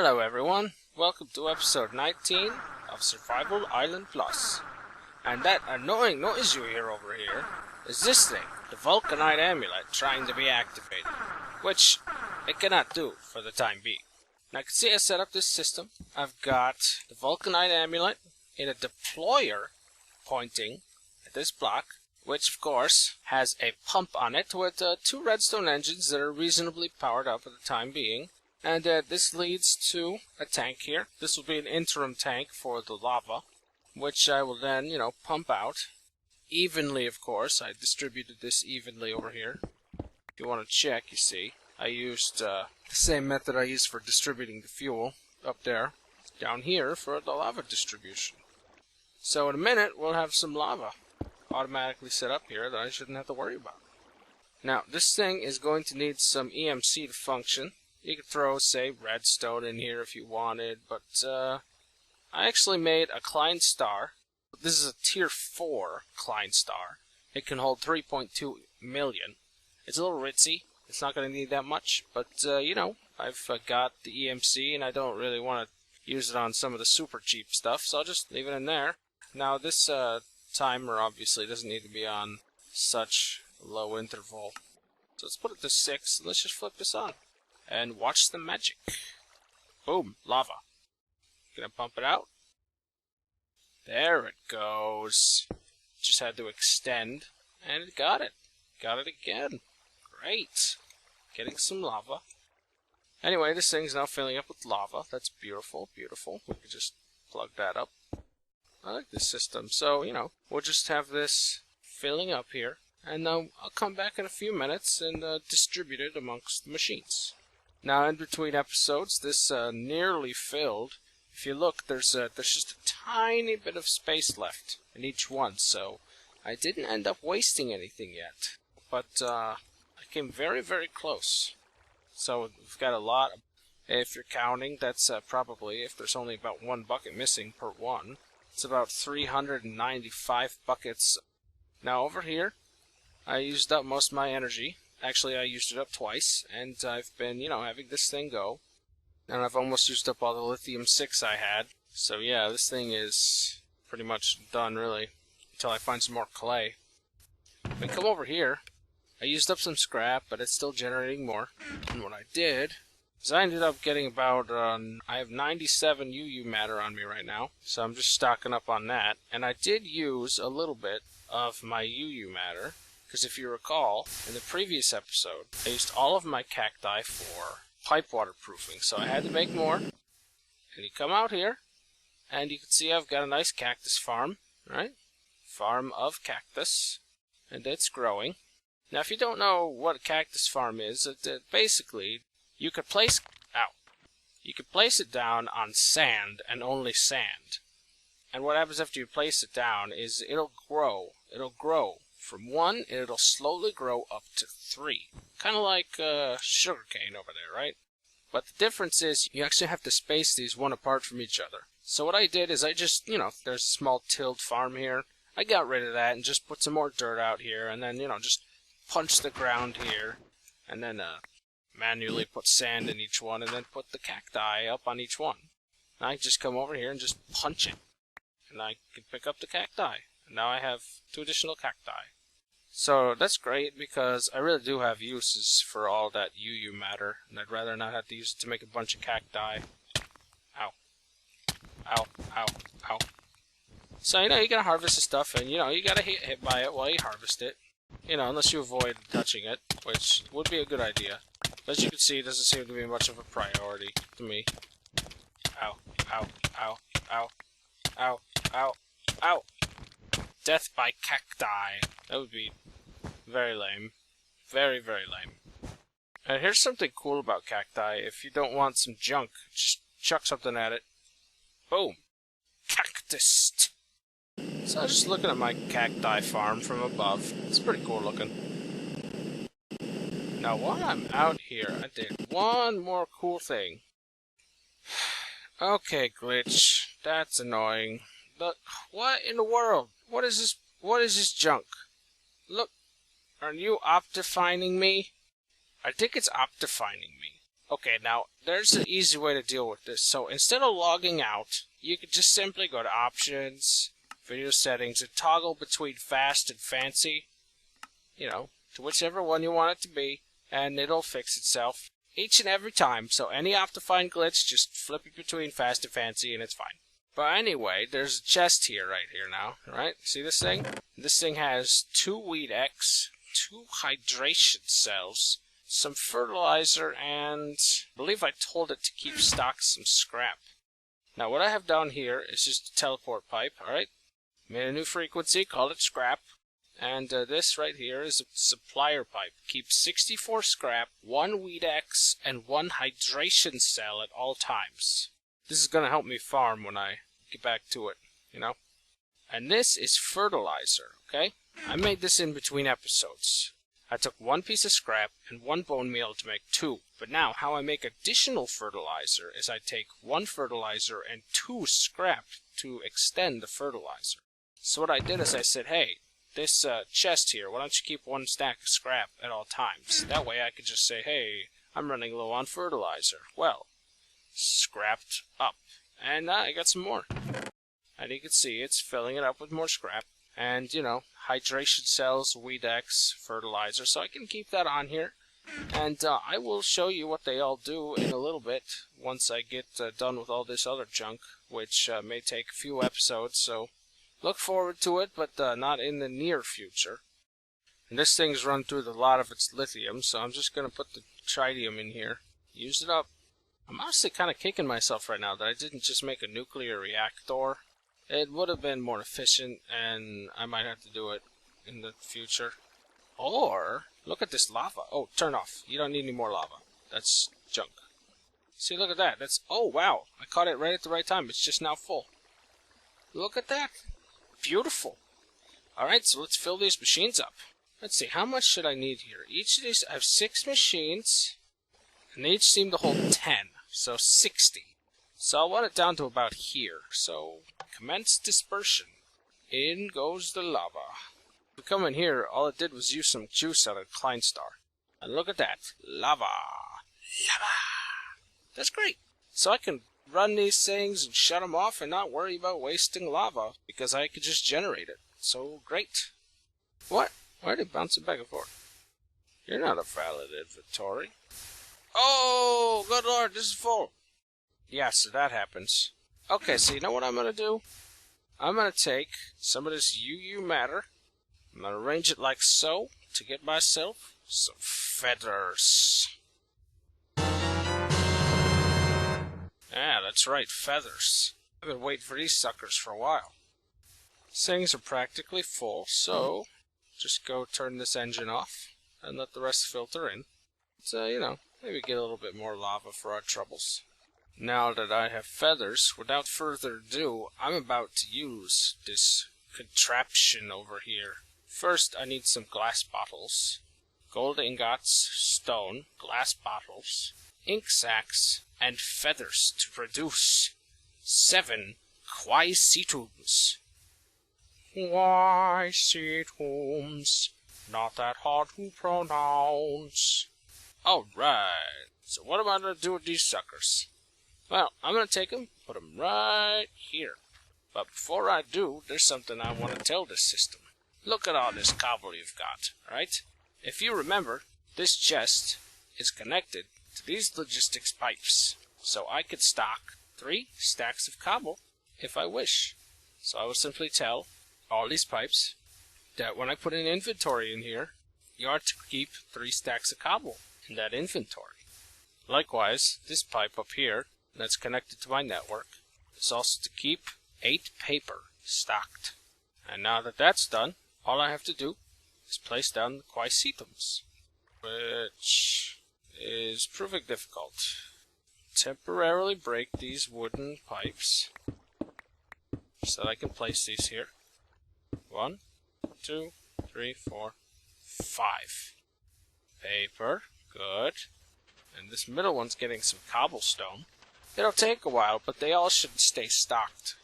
Hello everyone, welcome to episode 19 of Survival Island Plus. And that annoying noise you hear over here is this thing, the Vulcanite amulet, trying to be activated, which it cannot do for the time being. Now you can see I set up this system. I've got the Vulcanite amulet in a deployer pointing at this block, which of course has a pump on it with two redstone engines that are reasonably powered up at the time being. And this leads to a tank here. This will be an interim tank for the lava, which I will then, pump out evenly, of course. I distributed this evenly over here. If you want to check, you see, I used the same method I used for distributing the fuel up there, down here for the lava distribution. So in a minute, we'll have some lava automatically set up here that I shouldn't have to worry about. Now, this thing is going to need some EMC to function. You could throw, say, redstone in here if you wanted, but I actually made a Klein Star. This is a tier 4 Klein Star. It can hold 3.2 million. It's a little ritzy. It's not going to need that much, but, I've got the EMC, and I don't really want to use it on some of the super cheap stuff, so I'll just leave it in there. Now, this timer obviously doesn't need to be on such a low interval. So let's put it to 6, and let's just flip this on. And watch the magic. Boom, lava. Gonna pump it out. There it goes. Just had to extend, and it got it. Got it again. Great. Getting some lava. Anyway, this thing's now filling up with lava. That's beautiful, beautiful. We could just plug that up. I like this system. So, we'll just have this filling up here. And I'll come back in a few minutes and distribute it amongst the machines. Now, in between episodes, this nearly filled. If you look, there's just a tiny bit of space left in each one, so I didn't end up wasting anything yet. But I came very, very close. So we've got a lot. If you're counting, that's probably, if there's only about one bucket missing per one, it's about 395 buckets. Now, over here, I used up most of my energy. Actually, I used it up twice, and I've been, having this thing go. And I've almost used up all the lithium-6 I had. So yeah, this thing is pretty much done, really, until I find some more clay. When I come over here, I used up some scrap, but it's still generating more. And what I did is I ended up getting about, I have 97 UU matter on me right now, so I'm just stocking up on that. And I did use a little bit of my UU matter. Because if you recall, in the previous episode, I used all of my cacti for pipe waterproofing, so I had to make more. And you come out here, and you can see I've got a nice cactus farm, right? Farm of cactus, and it's growing. Now, if you don't know what a cactus farm is, basically, you could place it down on sand, and only sand. And what happens after you place it down is it'll grow. It'll grow. From 1, it'll slowly grow up to 3. Kind of like sugarcane over there, right? But the difference is you actually have to space these one apart from each other. So what I did is I just, there's a small tilled farm here. I got rid of that and just put some more dirt out here. And then, just punch the ground here. And then manually put sand in each one. And then put the cacti up on each one. And I just come over here and just punch it. And I can pick up the cacti. And now I have 2 additional cacti. So that's great because I really do have uses for all that UU matter, and I'd rather not have to use it to make a bunch of cacti. Ow. Ow, ow, ow. So, you gotta harvest the stuff, and, you gotta get hit by it while you harvest it. Unless you avoid touching it, which would be a good idea. But as you can see, it doesn't seem to be much of a priority to me. Ow, ow, ow, ow, ow, ow, ow. Death by cacti. That would be very lame. Very, very lame. And here's something cool about cacti. If you don't want some junk, just chuck something at it. Boom. Cactus. So I was just looking at my cacti farm from above. It's pretty cool looking. Now while I'm out here, I did one more cool thing. Okay, glitch. That's annoying. But what in the world? What is this? What is this junk? Look, are you optifining me? I think it's optifining me. Okay, now, there's an easy way to deal with this. So, instead of logging out, you could just simply go to Options, Video Settings, and toggle between Fast and Fancy. You know, to whichever one you want it to be, and it'll fix itself each and every time. So, any Optifine glitch, just flip it between Fast and Fancy, and it's fine. But anyway, there's a chest here, right here now, right? See this thing? This thing has 2 Weed X, 2 hydration cells, some fertilizer, and I believe I told it to keep stock some scrap. Now what I have down here is just a teleport pipe, alright? Made a new frequency, called it scrap. And this right here is a supplier pipe. Keeps 64 scrap, 1 Weed X, and 1 hydration cell at all times. This is going to help me farm when I get back to it, you know? And this is fertilizer, okay? I made this in between episodes. I took 1 piece of scrap and 1 bone meal to make 2. But now, how I make additional fertilizer is I take 1 fertilizer and 2 scrap to extend the fertilizer. So what I did is I said, hey, this chest here, why don't you keep 1 stack of scrap at all times? That way I could just say, hey, I'm running low on fertilizer. Well, scrapped up. And I got some more. And you can see it's filling it up with more scrap. And, you know, hydration cells, Weed X, fertilizer. So I can keep that on here. And I will show you what they all do in a little bit once I get done with all this other junk, which may take a few episodes. So look forward to it, but not in the near future. And this thing's run through a lot of its lithium, so I'm just going to put the tritium in here. Use it up. I'm honestly kind of kicking myself right now that I didn't just make a nuclear reactor. It would have been more efficient, and I might have to do it in the future. Or, look at this lava. Oh, turn off. You don't need any more lava. That's junk. See, look at that. That's, oh, wow. I caught it right at the right time. It's just now full. Look at that. Beautiful. Alright, so let's fill these machines up. Let's see, how much should I need here? Each of these, I have 6 machines, and they each seem to hold 10. So 60. So I'll want it down to about here. So commence dispersion. In goes the lava. We come in here, all it did was use some juice out of Klein Star. And look at that. Lava. Lava. That's great. So I can run these things and shut them off and not worry about wasting lava because I could just generate it. So great. What? Why are they bouncing back and forth? You're not a valid inventory. Oh, good lord, this is full. Yeah, so that happens. Okay, so you know what I'm going to do? I'm going to take some of this UU matter. I'm going to arrange it like so to get myself some feathers. Yeah, that's right, feathers. I've been waiting for these suckers for a while. These things are practically full, so just go turn this engine off and let the rest filter in. So, you know, maybe get a little bit more lava for our troubles. Now that I have feathers, without further ado, I'm about to use this contraption over here. First, I need some glass bottles, gold ingots, stone, glass bottles, ink sacs, and feathers to produce 7 quaesitums. Quaesitums, not that hard to pronounce. Alright, so what am I going to do with these suckers? Well, I'm going to take them, put them right here. But before I do, there's something I want to tell this system. Look at all this cobble you've got, alright? If you remember, this chest is connected to these logistics pipes. So I could stock 3 stacks of cobble if I wish. So I will simply tell all these pipes that when I put an inventory in here, you are to keep 3 stacks of cobble in that inventory. Likewise, this pipe up here that's connected to my network is also to keep 8 paper stocked. And now that that's done, all I have to do is place down the quaesitums, which is proving difficult. Temporarily break these wooden pipes so that I can place these here. 1, 2, 3, 4, 5. Paper, good. And this middle one's getting some cobblestone. It'll take a while, but they all should stay stocked.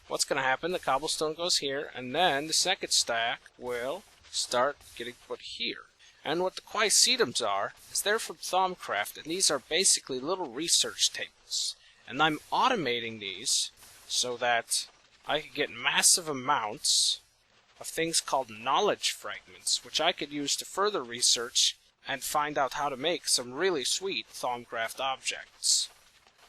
What's going to happen? The cobblestone goes here, and then the second stack will start getting put here. And what the quicetums are, is they're from Thaumcraft, and these are basically little research tables. And I'm automating these so that I can get massive amounts of things called knowledge fragments, which I could use to further research and find out how to make some really sweet Thaumcraft objects.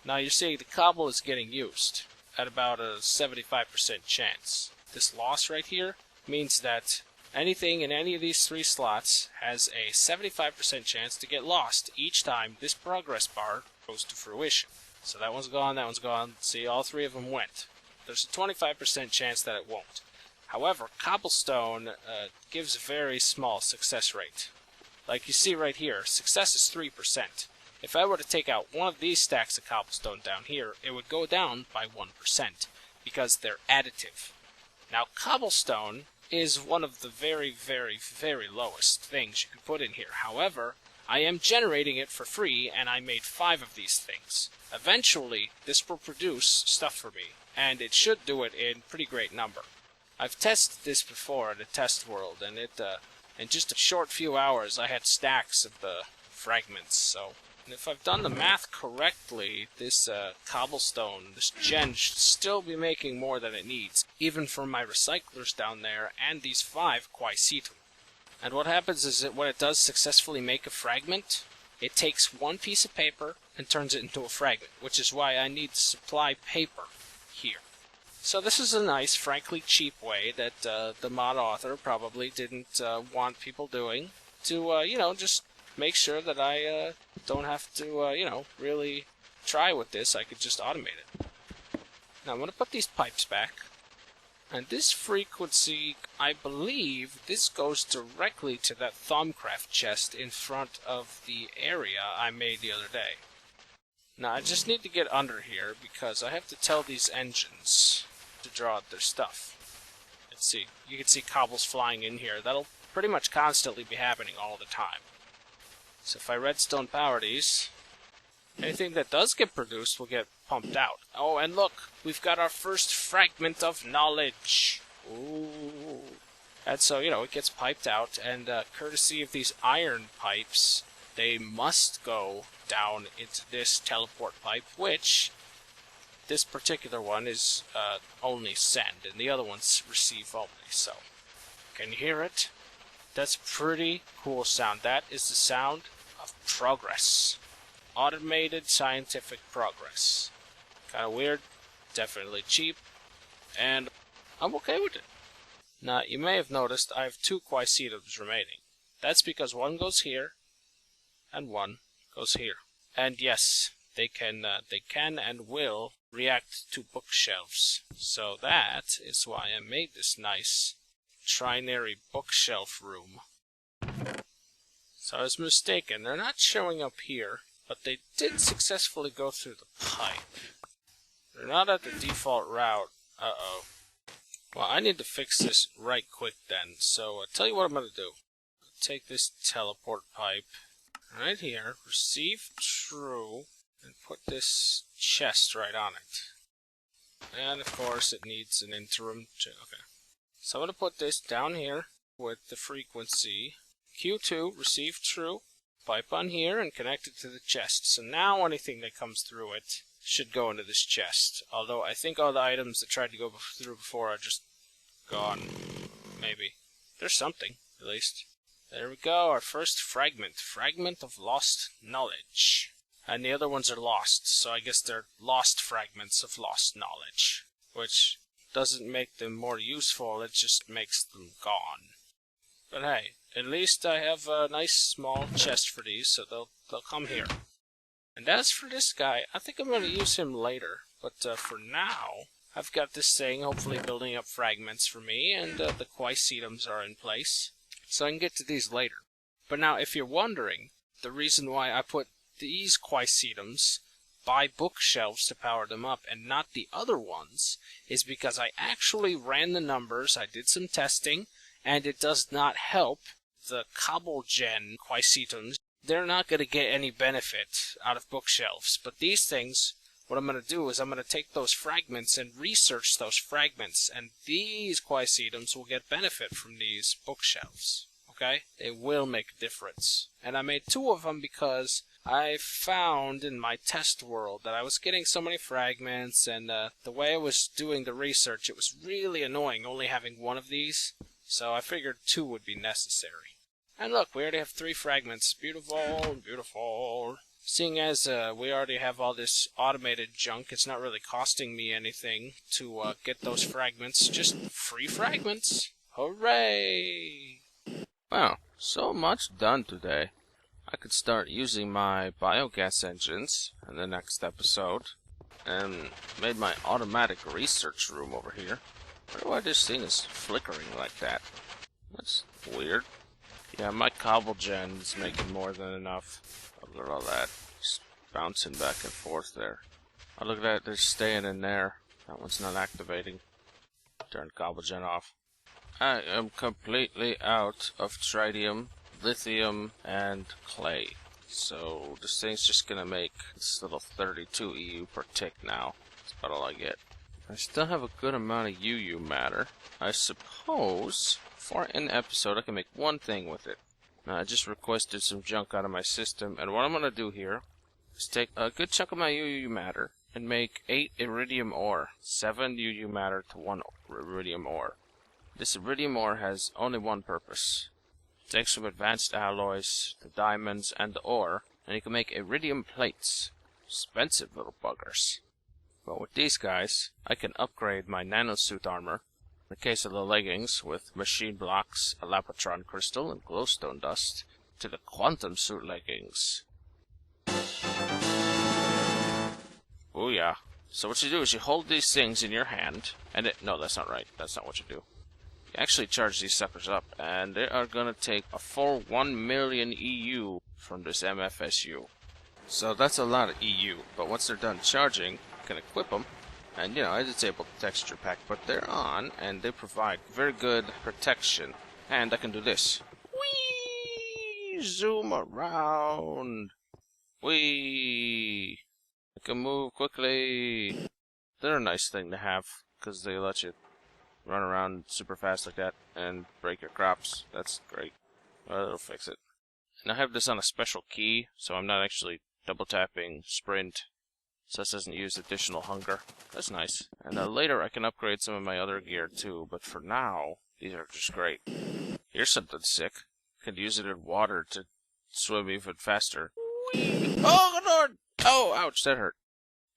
Now you see, the cobble is getting used at about a 75% chance. This loss right here means that anything in any of these 3 slots has a 75% chance to get lost each time this progress bar goes to fruition. So that one's gone, that one's gone. See, all 3 of them went. There's a 25% chance that it won't. However, cobblestone gives a very small success rate. Like you see right here, success is 3%. If I were to take out one of these stacks of cobblestone down here, it would go down by 1%, because they're additive. Now, cobblestone is one of the very, very, very lowest things you can put in here. However, I am generating it for free, and I made 5 of these things. Eventually, this will produce stuff for me, and it should do it in pretty great number. I've tested this before in a test world, and in just a short few hours, I had stacks of the fragments. So, and if I've done the math correctly, this cobblestone, this gen, should still be making more than it needs, even for my recyclers down there and these 5 quicetum. And what happens is that when it does successfully make a fragment, it takes one piece of paper and turns it into a fragment, which is why I need to supply paper here. So this is a nice, frankly cheap way that the mod author probably didn't want people doing to, just make sure that I don't have to, really try with this. I could just automate it. Now I'm going to put these pipes back. And this frequency, I believe, this goes directly to that Thaumcraft chest in front of the area I made the other day. Now I just need to get under here because I have to tell these engines to draw out their stuff. Let's see, you can see cobbles flying in here. That'll pretty much constantly be happening all the time. So if I redstone power these, anything that does get produced will get pumped out. Oh, and look, we've got our first fragment of knowledge. Ooh. And so, it gets piped out, and courtesy of these iron pipes, they must go down into this teleport pipe, which this particular one is only send, and the other ones receive only. So, can you hear it? That's a pretty cool sound. That is the sound of progress. Automated scientific progress. Kind of weird, definitely cheap, and I'm okay with it. Now, you may have noticed I have 2 quicetums remaining. That's because one goes here, and one goes here. And yes, they can and will react to bookshelves. So that is why I made this nice trinary bookshelf room. So I was mistaken. They're not showing up here, but they did successfully go through the pipe. They're not at the default route. Uh-oh. Well, I need to fix this right quick then. So, I'll tell you what I'm going to do. Take this teleport pipe right here, receive true, and put this chest right on it. And, of course, it needs an interim... Okay. So, I'm going to put this down here with the frequency Q2, receive true, pipe on here, and connect it to the chest. So now anything that comes through it should go into this chest. Although I think all the items that tried to go through before are just gone. Maybe. There's something, at least. There we go, our first fragment. Fragment of lost knowledge. And the other ones are lost, so I guess they're lost fragments of lost knowledge. Which doesn't make them more useful, it just makes them gone. But hey, at least I have a nice small chest for these, so they'll come here. And as for this guy, I think I'm going to use him later. But for now, I've got this thing hopefully building up fragments for me, and the quicetums are in place. So I can get to these later. But now, if you're wondering, the reason why I put these quicetums by bookshelves to power them up and not the other ones is because I actually ran the numbers, I did some testing, and it does not help the CobbleGen quicetums. They're not going to get any benefit out of bookshelves. But these things, what I'm going to do is I'm going to take those fragments and research those fragments, and these quicetums will get benefit from these bookshelves. okay? They will make a difference. And I made 2 of them because I found in my test world that I was getting so many fragments, and the way I was doing the research, it was really annoying only having 1 of these. So I figured 2 would be necessary. And look, we already have 3 fragments. Beautiful, beautiful. Seeing as we already have all this automated junk, it's not really costing me anything to get those fragments. Just free fragments. Hooray! Wow, so much done today. I could start using my biogas engines in the next episode, and made my automatic research room over here. I wonder why this thing is flickering like that. That's weird. Yeah, my cobble gen is making more than enough. Look at all that. Just bouncing back and forth there. Oh, look at that, they're staying in there. That one's not activating. Turn cobble gen off. I am completely out of tritium, lithium, and clay. So this thing's just gonna make this little 32 EU per tick now. That's about all I get. I still have a good amount of UU matter. I suppose for an episode I can make 1 thing with it. Now, I just requested some junk out of my system, and what I'm gonna do here is take a good chunk of my UU matter and make 8 iridium ore. 7 UU matter to 1 iridium ore. This iridium ore has only 1 purpose. Take some advanced alloys, the diamonds, and the ore, and you can make iridium plates. Expensive little buggers. But with these guys, I can upgrade my nanosuit armor, in the case of the leggings, with machine blocks, a lapotron crystal, and glowstone dust, to the quantum suit leggings. Booyah. So what you do is you hold these things in your hand, and no, that's not right. That's not what you do. You actually charge these suckers up, and they are gonna take a full 1 million EU from this MFSU. So that's a lot of EU, but once they're done charging, you can equip them, and you know, I disable the texture pack, but they're on, and they provide very good protection. And I can do this. Whee! Zoom around! Whee! I can move quickly! They're a nice thing to have, because they let you run around super fast like that and break your crops. That's great. Well, it'll fix it. And I have this on a special key, so I'm not actually double tapping sprint, so this doesn't use additional hunger. That's nice. And later I can upgrade some of my other gear too, but for now, these are just great. Here's something sick. Could use it in water to swim even faster. Whee! Oh, Lord! Oh, ouch, that hurt.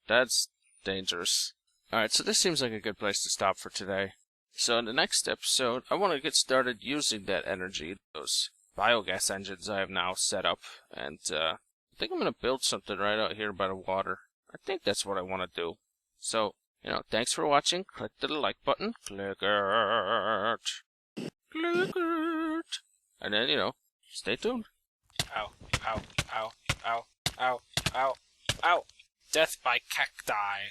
That's dangerous. Alright, so this seems like a good place to stop for today. So in the next episode, I want to get started using that energy, those biogas engines I have now set up, and I think I'm going to build something right out here by the water. I think that's what I want to do. So, you know, thanks for watching. Click the like button. Click it. Click it. And then, you know, stay tuned. Ow, ow, ow, ow, ow, ow, ow. Death by cacti.